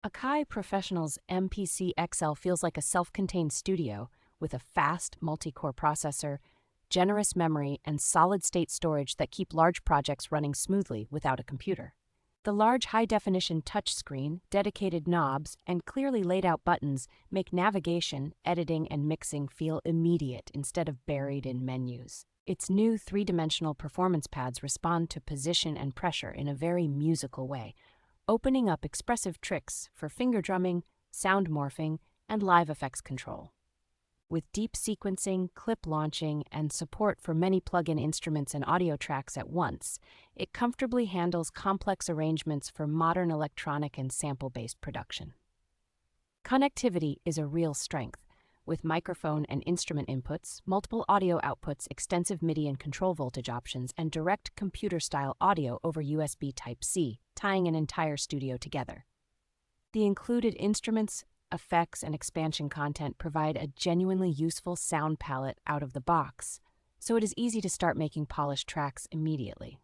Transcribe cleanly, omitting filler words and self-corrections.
Akai Professional's MPC XL feels like a self-contained studio with a fast multi-core processor, generous memory, and solid-state storage that keep large projects running smoothly without a computer. The large high-definition touchscreen, dedicated knobs, and clearly laid-out buttons make navigation, editing, and mixing feel immediate instead of buried in menus. Its new three-dimensional performance pads respond to position and pressure in a very musical way, opening up expressive tricks for finger drumming, sound morphing, and live effects control. With deep sequencing, clip launching, and support for many plug-in instruments and audio tracks at once, it comfortably handles complex arrangements for modern electronic and sample-based production. Connectivity is a real strength. With microphone and instrument inputs, multiple audio outputs, extensive MIDI and control voltage options, and direct computer-style audio over USB Type-C, tying an entire studio together. The included instruments, effects, and expansion content provide a genuinely useful sound palette out of the box, so it is easy to start making polished tracks immediately.